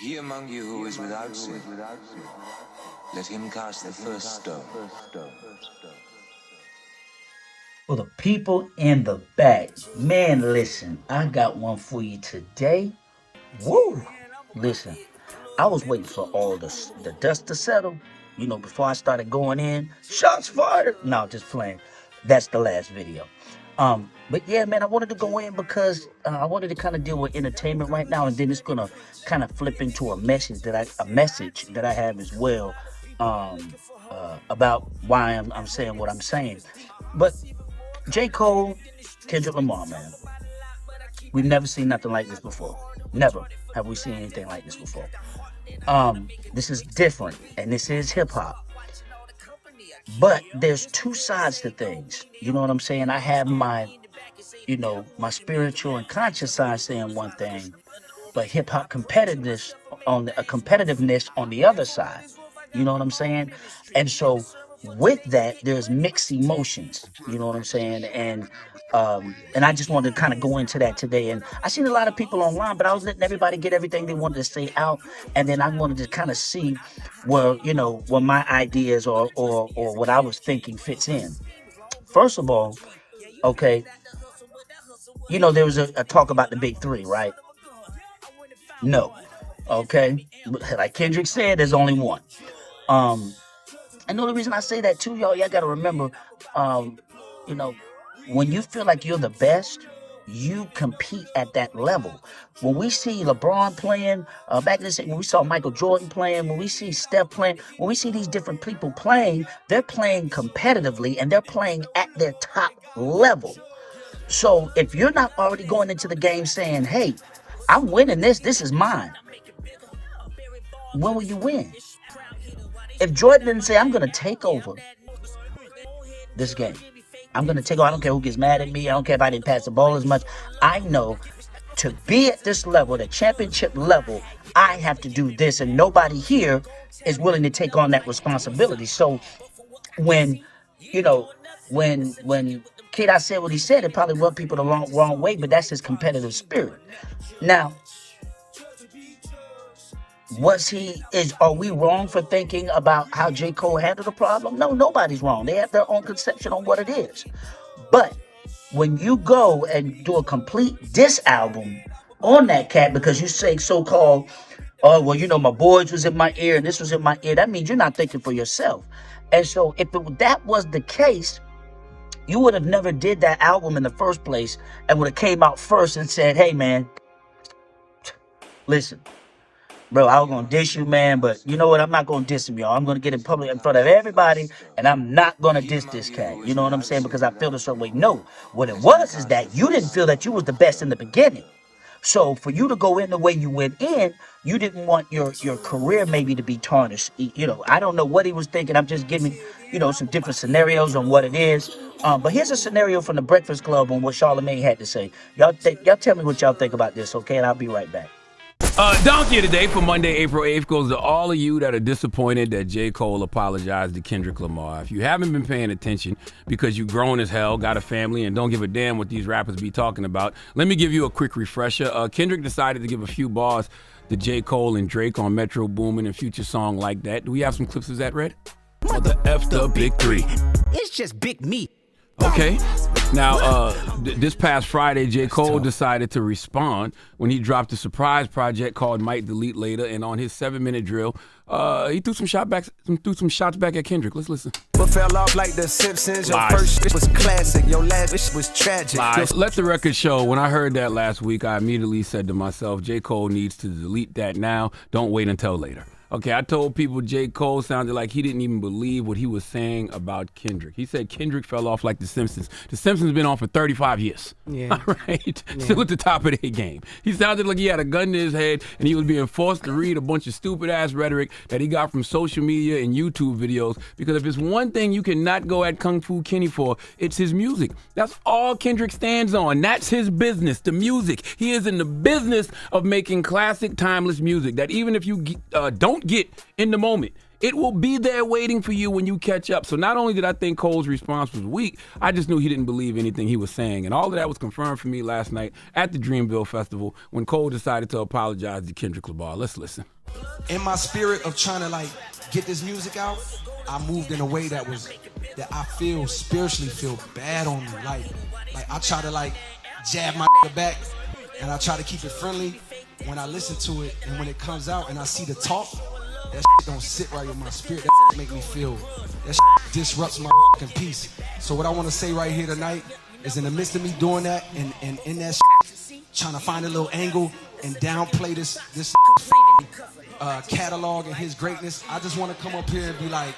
He among you who is without sin, let him cast the first stone. For the people in the back, man, listen, I got one for you today. Woo! Listen, I was waiting for all the dust to settle, before I started going in. Shots fired! No, just playing. That's the last video. But yeah, man, I wanted to go in because I wanted to kind of deal with entertainment right now, and then it's gonna kind of flip into a message that I have as well, about why I'm saying what I'm saying. But J. Cole, Kendrick Lamar, man, we've never seen nothing like this before. Never have we seen anything like this before. This is different, and this is hip hop. But there's two sides to things. You know what I'm saying? I have my spiritual and conscious side saying one thing, but hip hop competitiveness on the other side. You know what I'm saying? And so with that, there's mixed emotions. You know what I'm saying? And I just wanted to kind of go into that today. And I seen a lot of people online, but I was letting everybody get everything they wanted to say out, and then I wanted to kind of see where my ideas or what I was thinking fits in. First of all, okay, there was a talk about the big three, right? No. Okay. Like Kendrick said, there's only one. Um, and the only reason I say that too, y'all gotta remember, um, you know, when you feel like you're the best, you compete at that level. When we see LeBron playing, back in the day, when we saw Michael Jordan playing, when we see Steph playing, when we see these different people playing, they're playing competitively and they're playing at their top level. So if you're not already going into the game saying, hey, I'm winning this is mine, when will you win? If Jordan didn't say, I'm going to take over this game, I'm going to take over, I don't care who gets mad at me, I don't care if I didn't pass the ball as much. I know to be at this level, the championship level, I have to do this, and nobody here is willing to take on that responsibility. So when, you know, when Kid I said what he said, it probably rubbed people the wrong way, but that's his competitive spirit. Now, are we wrong for thinking about how J. Cole handled the problem? No, nobody's wrong. They have their own conception on what it is. But when you go and do a complete diss album on that cat because you say so-called, oh, well, my boys was in my ear and this was in my ear, that means you're not thinking for yourself. And so if that was the case, you would have never did that album in the first place and would have came out first and said, hey, man, listen, bro, I was gonna diss you, man, but you know what? I'm not gonna diss him, y'all. I'm gonna get in public in front of everybody, and I'm not gonna diss this cat. You know what I'm saying? Because I feel a certain way. No, what it was is that you didn't feel that you was the best in the beginning. So for you to go in the way you went in, you didn't want your career maybe to be tarnished. I don't know what he was thinking. I'm just giving, some different scenarios on what it is. But here's a scenario from the Breakfast Club on what Charlamagne had to say. Y'all tell me what y'all think about this, okay? And I'll be right back. Donkey of the Day for Monday, April 8th goes to all of you that are disappointed that J. Cole apologized to Kendrick Lamar. If you haven't been paying attention because you grown as hell, got a family, and don't give a damn what these rappers be talking about, let me give you a quick refresher. Kendrick decided to give a few bars to J. Cole and Drake on Metro Boomin and Future song Like That. Do we have some clips of that, Red? Mother F the Big Three. It's just big meat. Okay. Now, this past Friday, J. Cole decided to respond when he dropped a surprise project called Might Delete Later, and on his 7-minute drill, he threw some shots back at Kendrick. Let's listen. But fell off like the Simpsons. Your Lies. first shit was classic. Your last shit was tragic. Let the record show, when I heard that last week, I immediately said to myself, J. Cole needs to delete that now. Don't wait until later. Okay, I told people J. Cole sounded like he didn't even believe what he was saying about Kendrick. He said Kendrick fell off like The Simpsons. The Simpsons been on for 35 years. Yeah. All right? Yeah. Still at the top of their game. He sounded like he had a gun to his head and he was being forced to read a bunch of stupid-ass rhetoric that he got from social media and YouTube videos, because if it's one thing you cannot go at Kung Fu Kenny for, it's his music. That's all Kendrick stands on. That's his business, the music. He is in the business of making classic, timeless music that even if you don't get in the moment, It will be there waiting for you when you catch up. So not only did I think Cole's response was weak, I just knew he didn't believe anything he was saying. And all of that was confirmed for me last night at the Dreamville Festival when Cole decided to apologize to Kendrick Lamar. Let's listen. In my spirit of trying to like get this music out, I moved in a way that I feel spiritually feel bad on me. Like I try to like jab my back and I try to keep it friendly when I listen to it, and when it comes out and I see the talk, that don't sit right in my spirit. That make me feel, that disrupts my peace. So what I want to say right here tonight is, in the midst of me doing that and in that trying to find a little angle and downplay this catalog and his greatness, I just want to come up here and be like,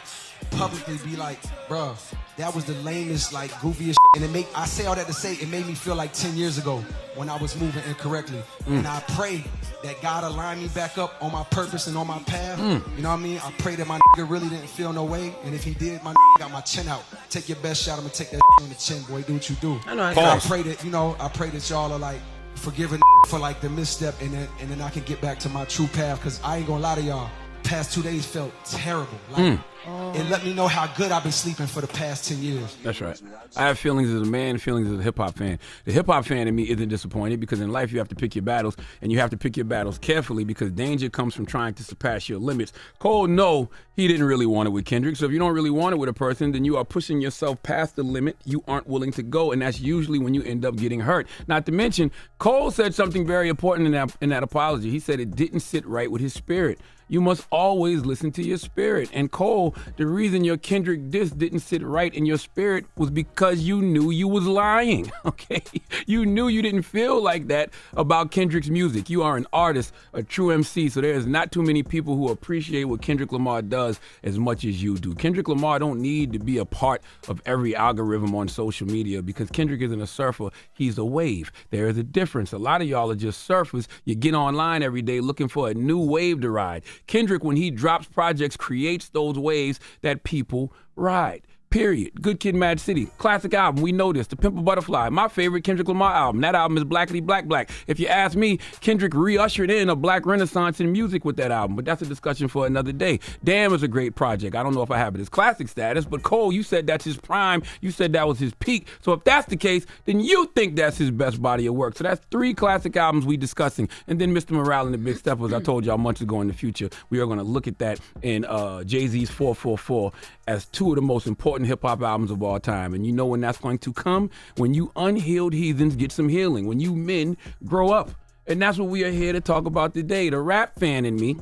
publicly be like, bruh, that was the lamest, like, goofiest and I say all that to say it made me feel like 10 years ago when I was moving incorrectly. And I pray that God aligned me back up on my purpose and on my path. You know what I mean? I pray that my nigga really didn't feel no way, and if he did, my nigga got my chin out. Take your best shot, I'm gonna take that on the chin, boy. Do what you do. I pray that, I pray that y'all are like forgiving for like the misstep, and then I can get back to my true path, because I ain't gonna lie to y'all, past 2 days felt terrible. Like, it let me know how good I've been sleeping for the past 10 years. That's right. I have feelings as a man, feelings as a hip-hop fan. The hip-hop fan in me isn't disappointed, because in life you have to pick your battles, and you have to pick your battles carefully, because danger comes from trying to surpass your limits. Cole, no, he didn't really want it with Kendrick, so if you don't really want it with a person, then you are pushing yourself past the limit you aren't willing to go, and that's usually when you end up getting hurt. Not to mention, Cole said something very important in that apology. He said it didn't sit right with his spirit. You must always listen to your spirit. And Cole, the reason your Kendrick diss didn't sit right in your spirit was because you knew you was lying, okay? You knew you didn't feel like that about Kendrick's music. You are an artist, a true MC, so there is not too many people who appreciate what Kendrick Lamar does as much as you do. Kendrick Lamar don't need to be a part of every algorithm on social media, because Kendrick isn't a surfer, he's a wave. There is a difference. A lot of y'all are just surfers. You get online every day looking for a new wave to ride. Kendrick, when he drops projects, creates those waves that people ride. Period. Good Kid, Mad City. Classic album. We know this. The Pimp a Butterfly. My favorite Kendrick Lamar album. That album is Blackity Black Black. If you ask me, Kendrick re-ushered in a black renaissance in music with that album, but that's a discussion for another day. Damn is a great project. I don't know if I have it as classic status, but Cole, you said that's his prime. You said that was his peak. So if that's the case, then you think that's his best body of work. So that's 3 classic albums we discussing. And then Mr. Morale and the Big Steppers, I told y'all months ago in the future, we are going to look at that in Jay-Z's 444 as 2 of the most important hip-hop albums of all time. And you know when that's going to come? When you unhealed heathens get some healing. When you men grow up. And that's what we are here to talk about today. The rap fan in me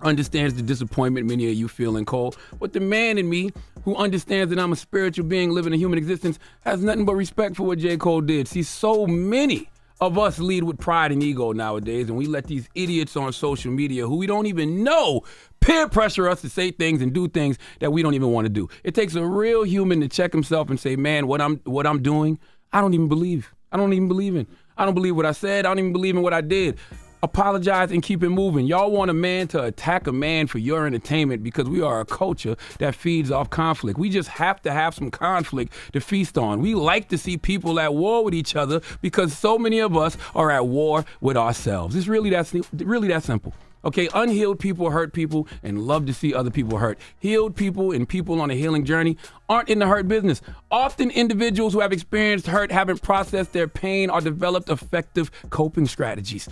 understands the disappointment many of you feel in Cole, but the man in me who understands that I'm a spiritual being living a human existence has nothing but respect for what J. Cole did. See, so many of us lead with pride and ego nowadays, and we let these idiots on social media who we don't even know peer pressure us to say things and do things that we don't even want to do. It takes a real human to check himself and say, man, what I'm doing, I don't even believe. I don't even believe in. I don't believe what I said. I don't even believe in what I did. Apologize and keep it moving. Y'all want a man to attack a man for your entertainment because we are a culture that feeds off conflict. We just have to have some conflict to feast on. We like to see people at war with each other because so many of us are at war with ourselves. It's really that simple. Okay, unhealed people hurt people and love to see other people hurt. Healed people and people on a healing journey aren't in the hurt business. Often individuals who have experienced hurt haven't processed their pain or developed effective coping strategies.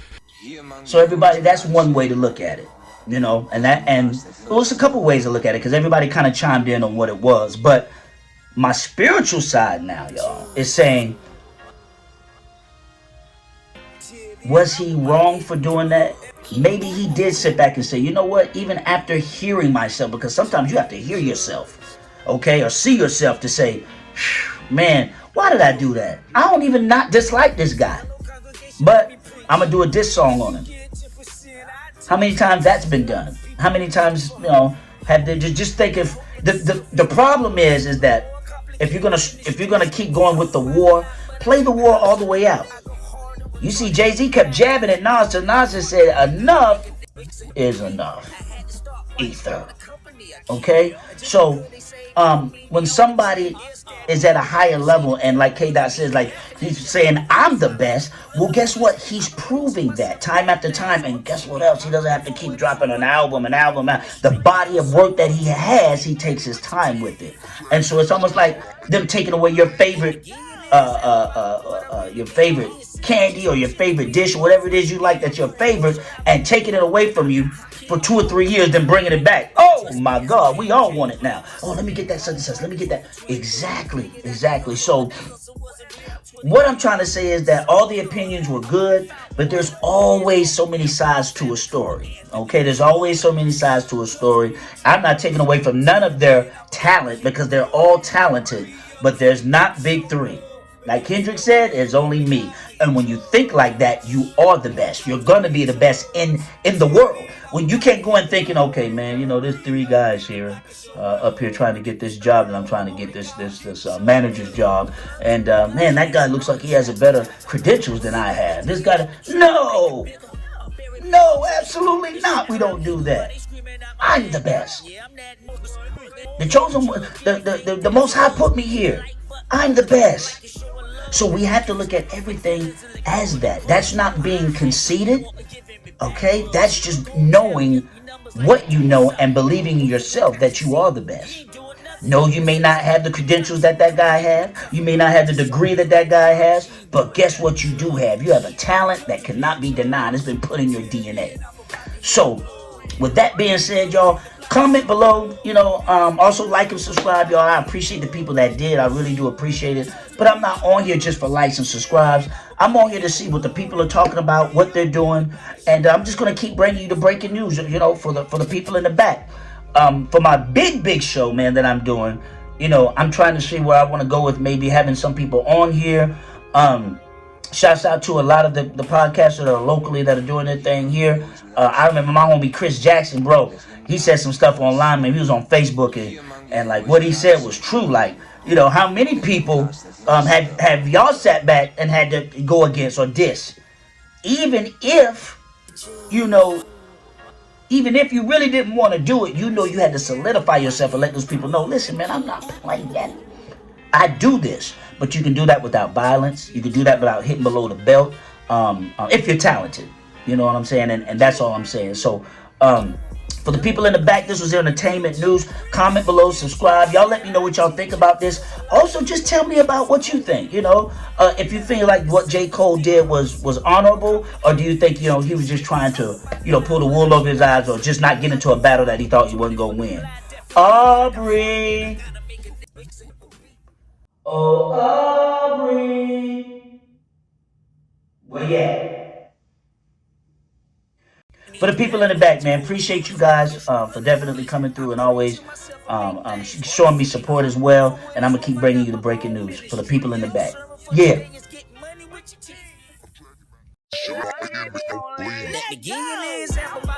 So everybody, that's one way to look at it, and well, it's a couple ways to look at it because everybody kind of chimed in on what it was. But my spiritual side now, y'all, is saying, was he wrong for doing that? Maybe he did sit back and say, you know what, even after hearing myself, because sometimes you have to hear yourself, okay, or see yourself to say, man, why did I do that? I don't even not dislike this guy, but I'm going to do a diss song on him. How many times that's been done? How many times, have they just think if the problem is that if you're gonna keep going with the war, play the war all the way out. You see, Jay-Z kept jabbing at Nas, so Nas just said, enough is enough. Ether. Okay, so when somebody is at a higher level, and like K Dot says, like he's saying I'm the best. Well, guess what? He's proving that time after time, and guess what else? He doesn't have to keep dropping an album. The body of work that he has, he takes his time with it, and so it's almost like them taking away your favorite candy or your favorite dish or whatever it is you like that's your favorite, and taking it away from you for 2 or 3 years, then bringing it back. Oh my God, we all want it now. Oh, let me get that such and such. Let me get that. Exactly. So what I'm trying to say is that all the opinions were good, but there's always so many sides to a story. Okay, there's always so many sides to a story. I'm not taking away from none of their talent because they're all talented, but there's not big three. Like Kendrick said, it's only me. And when you think like that, you are the best. You're gonna be the best in the world. When you can't go in thinking, okay, man, you know, there's 3 guys here up here trying to get this job, and I'm trying to get this manager's job, and man, that guy looks like he has a better credentials than I have. This guy, no, absolutely not. We don't do that. I'm the best. The chosen one, the Most High put me here. I'm the best. So we have to look at everything as that. That's not being conceited, okay? That's just knowing what you know and believing in yourself that you are the best. No, you may not have the credentials that guy has. You may not have the degree that guy has. But guess what you do have? You have a talent that cannot be denied. It's been put in your DNA. So with that being said, y'all, comment below, also like and subscribe, y'all. I appreciate the people that did. I really do appreciate it. But I'm not on here just for likes and subscribes. I'm on here to see what the people are talking about, what they're doing, and I'm just gonna keep bringing you the breaking news, for the people in the back. For my big show, man, that I'm doing, I'm trying to see where I want to go with maybe having some people on here. Shouts out to a lot of the podcasters that are locally that are doing their thing here. I remember my homie Chris Jackson, bro. He said some stuff online, man. He was on Facebook, and like what he said was true. Like, how many people have y'all sat back and had to go against or diss? Even if you really didn't want to do it, you had to solidify yourself and let those people know, listen, man, I'm not playing that. I do this. But you can do that without violence. You can do that without hitting below the belt. If you're talented. You know what I'm saying? And that's all I'm saying. So, for the people in the back, this was entertainment news. Comment below, subscribe. Y'all let me know what y'all think about this. Also, just tell me about what you think. If you feel like what J. Cole did was honorable, or do you think, he was just trying to, pull the wool over his eyes, or just not get into a battle that he thought he wasn't going to win. Aubrey. Oh, Aubrey. Where you at? For the people in the back, man, appreciate you guys for definitely coming through and always showing me support as well. And I'm going to keep bringing you the breaking news for the people in the back. Yeah. Let me give you an example.